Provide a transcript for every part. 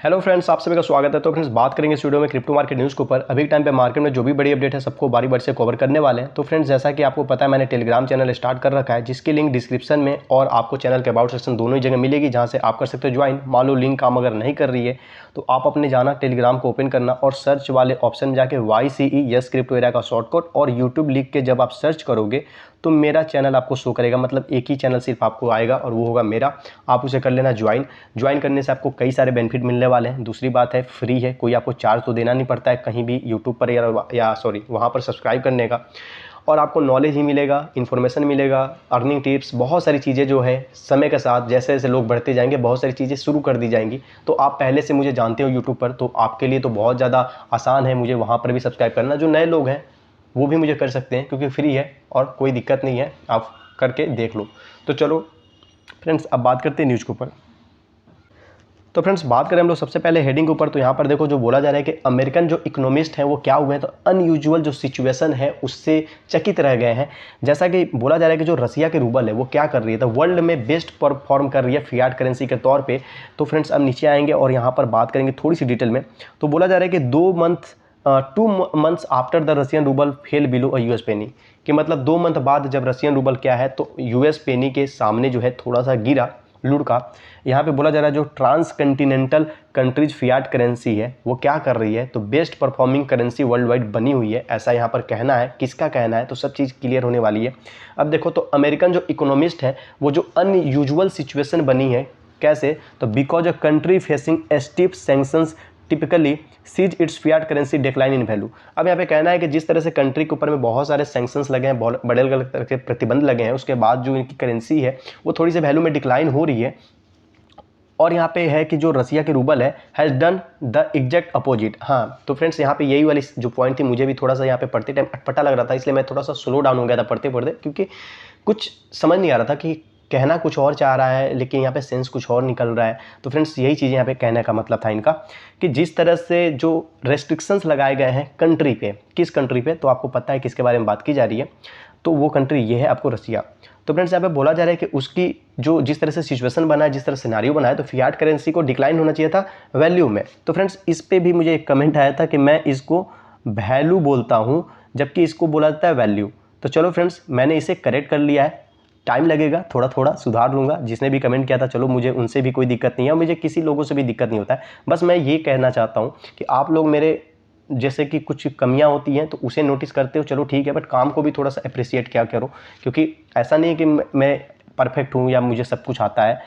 Hello friends, आप सभी का स्वागत है। तो फ्रेंड्स बात करेंगे इस वीडियो में क्रिप्टो मार्केट न्यूज़ के ऊपर। अभी के टाइम पे मार्केट में जो भी बड़ी अपडेट है सबको बारी बारी से कवर करने वाले हैं। तो फ्रेंड्स जैसा कि आपको पता है मैंने टेलीग्राम चैनल स्टार्ट कर रखा है, जिसकी लिंक डिस्क्रिप्शन में और आपको चैनल के अबाउट सेक्शन दोनों ही जगह मिलेगी, जहाँ से आप कर सकते हो ज्वाइन। मान लो लिंक काम अगर नहीं कर रही है तो आप अपने जाना टेलीग्राम को ओपन करना और सर्च वाले ऑप्शन में जाके YCE यस क्रिप्टो एरिया का शॉर्टकट और यूट्यूब लिख के जब आप सर्च करोगे तो मेरा चैनल आपको शो करेगा। मतलब एक ही चैनल सिर्फ आपको आएगा और वो होगा मेरा। आप उसे कर लेना ज्वाइन करने से आपको कई सारे बेनिफिट मिलने वाले हैं। दूसरी बात है फ्री है, कोई आपको चार्ज तो देना नहीं पड़ता है कहीं भी यूट्यूब पर या वहाँ पर सब्सक्राइब करने का। और आपको नॉलेज ही मिलेगा, इन्फॉर्मेशन मिलेगा, अर्निंग टिप्स, बहुत सारी चीज़ें जो है समय के साथ जैसे जैसे लोग बढ़ते जाएंगे बहुत सारी चीज़ें शुरू कर दी जाएंगी। तो आप पहले से मुझे जानते हो यूट्यूब पर, तो आपके लिए तो बहुत ज़्यादा आसान है मुझे वहाँ पर भी सब्सक्राइब करना। जो नए लोग हैं वो भी मुझे कर सकते हैं क्योंकि फ्री है और कोई दिक्कत नहीं है, आप करके देख लो। तो चलो फ्रेंड्स अब बात करते हैं न्यूज़ के ऊपर। तो फ्रेंड्स बात करें हम लोग सबसे पहले हेडिंग के ऊपर, तो यहाँ पर देखो जो बोला जा रहा है कि अमेरिकन जो इकोनॉमिस्ट हैं वो क्या हुए हैं, तो अनयूजुअल जो सिचुएशन है उससे चकित रह गए हैं। जैसा कि बोला जा रहा है कि जो रसिया के रूबल है वो क्या कर रही है, तो वर्ल्ड में बेस्ट परफॉर्म कर रही है फियाट करेंसी के तौर पे। तो फ्रेंड्स अब नीचे आएंगे और यहाँ पर बात करेंगे थोड़ी सी डिटेल में। तो बोला जा रहा है कि 2 months after the Russian ruble fell below a US penny, कि मतलब 2 मंथ बाद जब रशियन रूबल क्या है तो यूएस पेनी के सामने जो है थोड़ा सा गिरा, लुढ़का। यहाँ पे बोला जा रहा है जो transcontinental countries fiat currency है वो क्या कर रही है, तो best performing currency worldwide बनी हुई है, ऐसा यहाँ पर कहना है। किसका कहना है, तो सब चीज़ क्लियर होने वाली है। अब देखो तो अमेरिकन जो इकोनॉमिस्ट है वो जो अनयूजुअल सिचुएशन बनी है, कैसे, तो because a country facing steep sanctions typically sees its fiat currency decline in value. अब यहाँ पे कहना है कि जिस तरह से कंट्री के ऊपर में बहुत सारे सैंक्शंस लगे हैं, बड़े अलग तरह के प्रतिबंध लगे हैं, उसके बाद जो इनकी करेंसी है वो थोड़ी सी वैल्यू में डिक्लाइन हो रही है। और यहाँ पे है कि जो रसिया के रूबल है has done the exact opposite. हाँ तो फ्रेंड्स यहाँ पे यही वाली जो पॉइंट थी, मुझे भी थोड़ा सा यहाँ पे पढ़ते टाइम अटपटा लग रहा था, इसलिए मैं थोड़ा सा स्लो डाउन हो गया था पढ़ते पढ़ते, क्योंकि कुछ समझ नहीं आ रहा था कि कहना कुछ और चाह रहा है लेकिन यहाँ पे सेंस कुछ और निकल रहा है। तो फ्रेंड्स यही चीज़ यहाँ पे कहने का मतलब था इनका, कि जिस तरह से जो रेस्ट्रिक्शंस लगाए गए हैं कंट्री पे, किस कंट्री पे, तो आपको पता है किसके बारे में बात की जा रही है, तो वो कंट्री ये है आपको रसिया। तो फ्रेंड्स यहाँ पे बोला जा रहा है कि उसकी जो जिस तरह से सिचुएशन बना है, जिस तरह सिनारियो बना है, तो फियाट करेंसी को डिक्लाइन होना चाहिए था वैल्यू में। तो फ्रेंड्स इस पे भी मुझे एक कमेंट आया था कि मैं इसको वैल्यू बोलता हूँ जबकि इसको बोला जाता है वैल्यू। तो चलो फ्रेंड्स मैंने इसे करेक्ट कर लिया है, टाइम लगेगा, थोड़ा थोड़ा सुधार लूँगा। जिसने भी कमेंट किया था चलो मुझे उनसे भी कोई दिक्कत नहीं है, मुझे किसी लोगों से भी दिक्कत नहीं होता है। बस मैं ये कहना चाहता हूँ कि आप लोग मेरे जैसे कि कुछ कमियां होती हैं तो उसे नोटिस करते हो, चलो ठीक है, बट काम को भी थोड़ा सा अप्रिशिएट क्या करो, क्योंकि ऐसा नहीं है कि मैं परफेक्ट हूँ या मुझे सब कुछ आता है।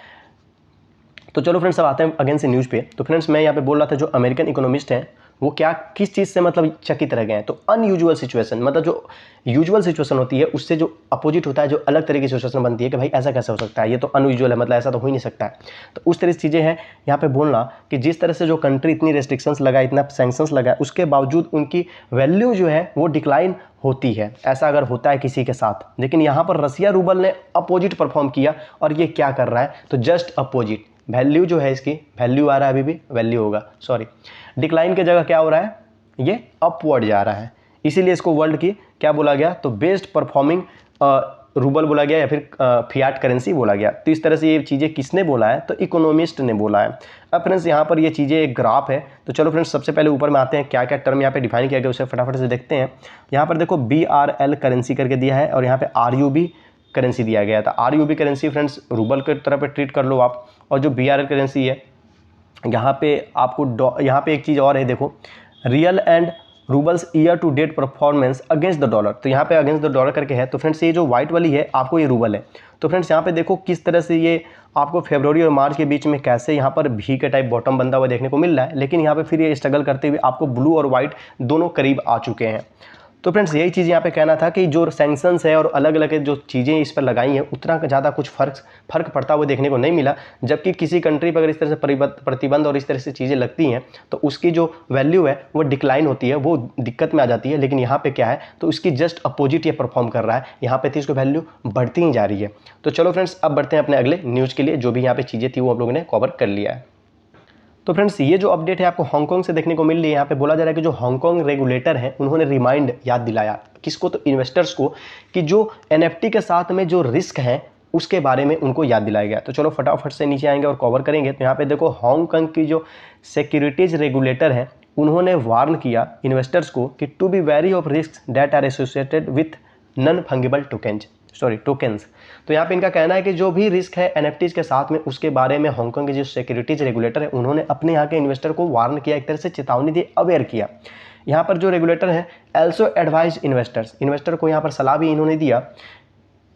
तो चलो फ्रेंड्स अब आते हैं अगेन से न्यूज़ पे। तो फ्रेंड्स मैं यहाँ पे बोल रहा था जो अमेरिकन इकोनॉमिस्ट हैं वो क्या किस चीज़ से मतलब चकित रह गए हैं, तो अनयूजुअल सिचुएशन, मतलब जो यूजुअल सिचुएशन होती है उससे जो अपोजिट होता है, जो अलग तरह की सिचुएशन बनती है कि भाई ऐसा कैसे हो सकता है, ये तो अनयूजुअल है, मतलब ऐसा तो हो ही नहीं सकता है। तो उस तरह की चीज़ें हैं यहाँ पे बोलना कि जिस तरह से जो कंट्री इतनी रेस्ट्रिक्शंस लगाए, इतना सैंक्शंस लगाए, उसके बावजूद उनकी वैल्यू जो है वो डिक्लाइन होती है। ऐसा अगर होता है किसी के साथ, लेकिन यहाँ पर रसिया रूबल ने अपोजिट परफॉर्म किया और ये क्या कर रहा है, तो जस्ट अपोजिट। वैल्यू जो है इसकी, वैल्यू आ रहा है, अभी भी वैल्यू होगा, सॉरी, डिक्लाइन की जगह क्या हो रहा है, ये अपवर्ड जा रहा है। इसीलिए इसको वर्ल्ड की क्या बोला गया, तो बेस्ट परफॉर्मिंग रूबल बोला गया या फिर फियाट करेंसी बोला गया। तो इस तरह से ये चीज़ें किसने बोला है, तो इकोनॉमिस्ट ने बोला है। अब फ्रेंड्स यहाँ पर ये चीज़ें एक ग्राफ है, तो चलो फ्रेंड्स सबसे पहले ऊपर में आते हैं, क्या क्या टर्म यहाँ पे डिफाइन किया गया उसे फटाफट से देखते हैं। यहाँ पर देखो BRL करेंसी करके दिया है और यहाँ पे RUB करेंसी दिया गया था। RUB करेंसी फ्रेंड्स रूबल के तरह पे ट्रीट कर लो आप, और जो BRL करेंसी है यहाँ पे आपको यहाँ पे एक चीज़ और है, देखो rial and rubles year to date performance against the dollar, तो यहाँ पे अगेंस्ट द डॉलर करके है। तो फ्रेंड्स ये जो व्हाइट वाली है आपको ये रूबल है। तो फ्रेंड्स यहाँ पे देखो किस तरह से ये आपको फरवरी और मार्च के बीच में कैसे यहाँ पर भी के टाइप बॉटम बनता हुआ देखने को मिल रहा है, लेकिन यहाँ पे फिर ये स्ट्रगल करते हुए आपको ब्लू और व्हाइट दोनों करीब आ चुके हैं। तो फ्रेंड्स यही चीज़ यहाँ पे कहना था कि जो सैंक्शंस है और अलग अलग जो चीज़ें इस पर लगाई हैं उतना ज़्यादा कुछ फर्क पड़ता हुआ देखने को नहीं मिला। जबकि किसी कंट्री पर अगर इस तरह से प्रतिबंध और इस तरह से चीज़ें लगती हैं तो उसकी जो वैल्यू है वो डिक्लाइन होती है, वो दिक्कत में आ जाती है। लेकिन यहाँ पे क्या है, तो इसकी जस्ट अपोजिट ये परफॉर्म कर रहा है, यहाँ पे थी इसको वैल्यू बढ़ती ही जा रही है। तो चलो फ्रेंड्स अब बढ़ते हैं अपने अगले न्यूज़ के लिए। जो भी यहाँ पे चीज़ें थी वो आप लोगों ने कवर कर लिया है। तो फ्रेंड्स ये जो अपडेट है आपको हांगकांग से देखने को मिल रही है। यहाँ पे बोला जा रहा है कि जो हांगकांग रेगुलेटर है उन्होंने रिमाइंड याद दिलाया किसको, तो इन्वेस्टर्स को, कि जो NFT के साथ में जो रिस्क है उसके बारे में उनको याद दिलाया गया। तो चलो फटाफट से नीचे आएंगे और कवर करेंगे। तो यहाँ पे देखो हांगकांग की जो सिक्योरिटीज रेगुलेटर है उन्होंने वार्न किया इन्वेस्टर्स को कि to be wary of risk that are associated with non fungible tokens. तो यहाँ पे इनका कहना है कि जो भी रिस्क है एनएफटीज के साथ में उसके बारे में हांगकांग के जो सिक्योरिटीज रेगुलेटर है उन्होंने अपने यहाँ के इन्वेस्टर को वार्न किया, एक तरह से चेतावनी दी, अवेयर किया। यहाँ पर जो रेगुलेटर है एल्सो एडवाइज इन्वेस्टर को यहाँ पर सलाह भी इन्होंने दिया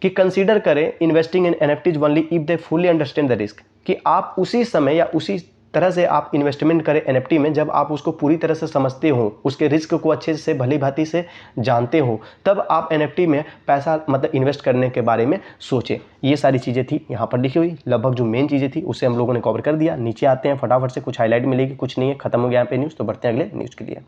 कि कंसीडर करें investing in NFTs only if they fully understand the risk, कि आप उसी समय या उसी तरह से आप इन्वेस्टमेंट करें एनएफटी में जब आप उसको पूरी तरह से समझते हो, उसके रिस्क को अच्छे से भली भांति से जानते हो, तब आप एनएफटी में पैसा मतलब इन्वेस्ट करने के बारे में सोचें। ये सारी चीज़ें थी यहाँ पर लिखी हुई, लगभग जो मेन चीज़ें थी उससे हम लोगों ने कवर कर दिया। नीचे आते हैं फटाफट से, कुछ हाईलाइट मिलेगी, कुछ नहीं है, खत्म हो गया यहाँ पे न्यूज़। तो बढ़ते हैं अगले न्यूज़ के लिए।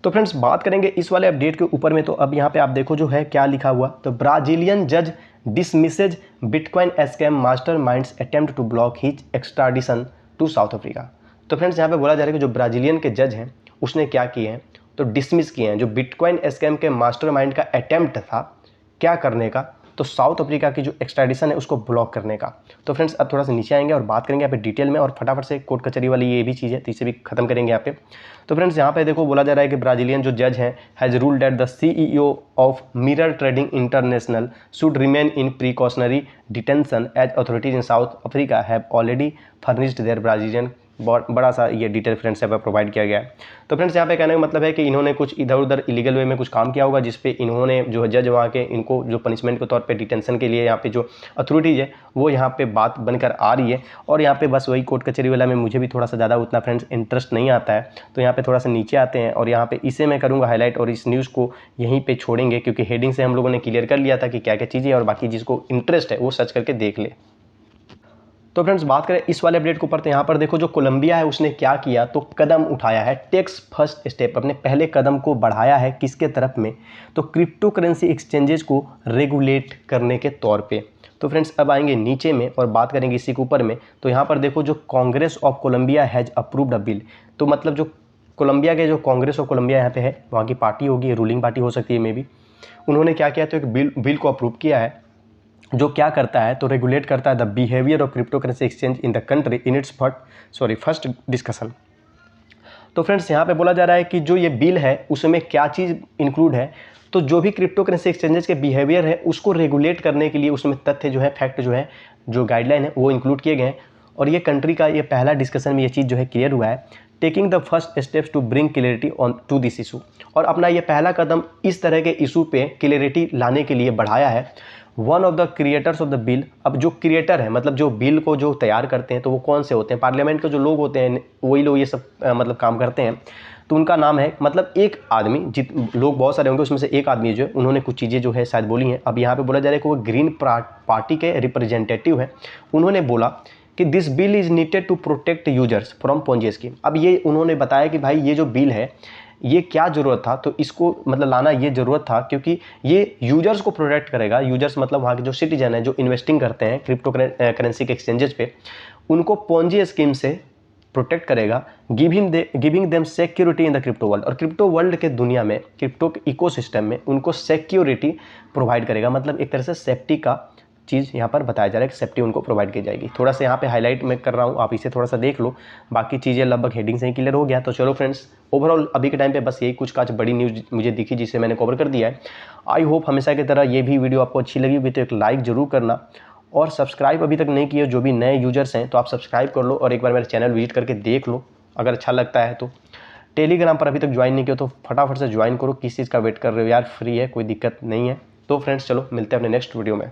तो फ्रेंड्स बात करेंगे इस वाले अपडेट के ऊपर में। तो अब यहाँ पे आप देखो जो है क्या लिखा हुआ, तो ब्राजीलियन जज dismisses bitcoin scam masterminds attempt to block his extradition to South Africa. तो फ्रेंड्स यहाँ पे बोला जा रहा है कि जो ब्राजीलियन के जज हैं उसने क्या किए हैं, तो डिसमिस किए हैं जो बिटकॉइन स्कैम के मास्टरमाइंड का अटेम्प्ट था क्या करने का, तो साउथ अफ्रीका की जो एक्स्ट्राडिशन है उसको ब्लॉक करने का। तो फ्रेंड्स अब थोड़ा सा नीचे आएंगे और बात करेंगे यहाँ पे डिटेल में, और फटाफट से कोर्ट कचहरी वाली ये भी चीज़ है तो इसे भी खत्म करेंगे यहाँ पे। तो फ्रेंड्स यहाँ पे देखो बोला जा रहा है कि ब्राजीलियन जो जज हैं has ruled that the CEO of Mirror Trading International should remain in precautionary detention as authorities in South Africa have already furnished their Brazilian. बहुत बड़ा सा ये डिटेल फ्रेंड्स यहाँ पर प्रोवाइड किया गया है। तो फ्रेंड्स यहाँ पे कहने का मतलब है कि इन्होंने कुछ इधर उधर इलीगल वे में कुछ काम किया होगा जिस पे इन्होंने जो है जज वहाँ के इनको जो पनिशमेंट के तौर पे डिटेंशन के लिए यहाँ पे जो अथॉरिटीज़ है वो यहाँ पे बात बनकर आ रही है। और यहाँ पे बस वही कोर्ट कचहरी वाला में मुझे भी थोड़ा सा ज़्यादा उतना फ्रेंड्स इंटरेस्ट नहीं आता है। तो यहाँ पे थोड़ा सा नीचे आते हैं और यहाँ पे इसे मैं करूँगा हाईलाइट और इस न्यूज़ को यहीं पर छोड़ेंगे क्योंकि हेडिंग से हम लोगों ने क्लियर कर लिया था कि क्या क्या चीज़ें, और बाकी जिसको इंटरेस्ट है वो सर्च करके देख ले। तो फ्रेंड्स बात करें इस वाले अपडेट के ऊपर, तो यहाँ पर देखो जो कोलंबिया है उसने क्या किया, तो कदम उठाया है, टेक्स फर्स्ट स्टेप, अपने पहले कदम को बढ़ाया है किसके तरफ में, तो क्रिप्टो करेंसी एक्सचेंजेस को रेगुलेट करने के तौर पे। तो फ्रेंड्स अब आएंगे नीचे में और बात करेंगे इसी के ऊपर में। तो यहाँ पर देखो जो Congress of Colombia has approved a bill, तो मतलब जो कोलंबिया के जो कांग्रेस ऑफ कोलंबिया यहाँ पे है वहाँ की पार्टी होगी, रूलिंग पार्टी हो सकती है मे भी, उन्होंने क्या किया, तो एक बिल को अप्रूव किया है जो क्या करता है, तो रेगुलेट करता है the behaviour of crypto currency exchange in the country in its first discussion. तो फ्रेंड्स यहाँ पे बोला जा रहा है कि जो ये बिल है उसमें क्या चीज़ इंक्लूड है, तो जो भी क्रिप्टो करेंसी एक्सचेंजेस के बिहेवियर है उसको रेगुलेट करने के लिए उसमें तथ्य जो है, फैक्ट जो है, जो गाइडलाइन है वो इंक्लूड किए गए हैं। और ये कंट्री का ये पहला डिस्कशन में ये चीज़ जो है क्लियर हुआ है, taking the first steps to bring clarity on to this issue. और अपना ये पहला कदम इस तरह के इशू पे क्लियरिटी लाने के लिए बढ़ाया है। One of the creators of the bill, अब जो क्रिएटर है मतलब जो बिल को जो तैयार करते हैं तो वो कौन से होते हैं, पार्लियामेंट के जो लोग होते हैं वही लोग ये सब मतलब काम करते हैं। तो उनका नाम है, मतलब एक आदमी, लोग बहुत सारे होंगे उसमें से एक आदमी जो है उन्होंने कुछ चीज़ें जो है शायद बोली हैं। अब यहाँ पे बोला जा रहा है कि वो ग्रीन पार्टी के रिप्रेजेंटेटिव है, उन्होंने बोला कि this bill is needed to protect users from Ponzi scheme. अब ये उन्होंने बताया कि भाई ये जो बिल है ये क्या ज़रूरत था, तो इसको मतलब लाना ये ज़रूरत था क्योंकि ये यूजर्स को प्रोटेक्ट करेगा। यूजर्स मतलब वहाँ के जो सिटीजन है जो इन्वेस्टिंग करते हैं क्रिप्टो करेंसी के एक्सचेंजेस पे, उनको पोंजी स्कीम से प्रोटेक्ट करेगा, giving them security in the crypto world. और क्रिप्टो वर्ल्ड के दुनिया में, क्रिप्टो इकोसिस्टम में उनको सिक्योरिटी प्रोवाइड करेगा, मतलब एक तरह से सेफ्टी का चीज़ यहाँ पर बताया जा रहा है कि सेफ्टी उनको प्रोवाइड की जाएगी। थोड़ा सा यहाँ पे हाईलाइट मैं कर रहा हूँ, आप इसे थोड़ा सा देख लो, बाकी चीज़ें लगभग हेडिंग से ही क्लियर हो गया। तो चलो फ्रेंड्स ओवरऑल अभी के टाइम पे बस यही कुछ काज बड़ी न्यूज़ मुझे दिखी जिसे मैंने कवर कर दिया है। आई होप हमेशा की तरह ये भी वीडियो आपको अच्छी लगी हुई तो एक लाइक ज़रूर करना, और सब्सक्राइब अभी तक नहीं किए जो भी नए यूजर्स हैं तो आप सब्सक्राइब कर लो और एक बार मेरे चैनल विजिट करके देख लो अगर अच्छा लगता है तो। टेलीग्राम पर अभी तक ज्वाइन नहीं किया तो फटाफट से ज्वाइन करो, किस चीज़ का वेट कर रहे हो यार, फ्री है, कोई दिक्कत नहीं है। तो फ्रेंड्स चलो मिलते हैं अपने नेक्स्ट वीडियो में।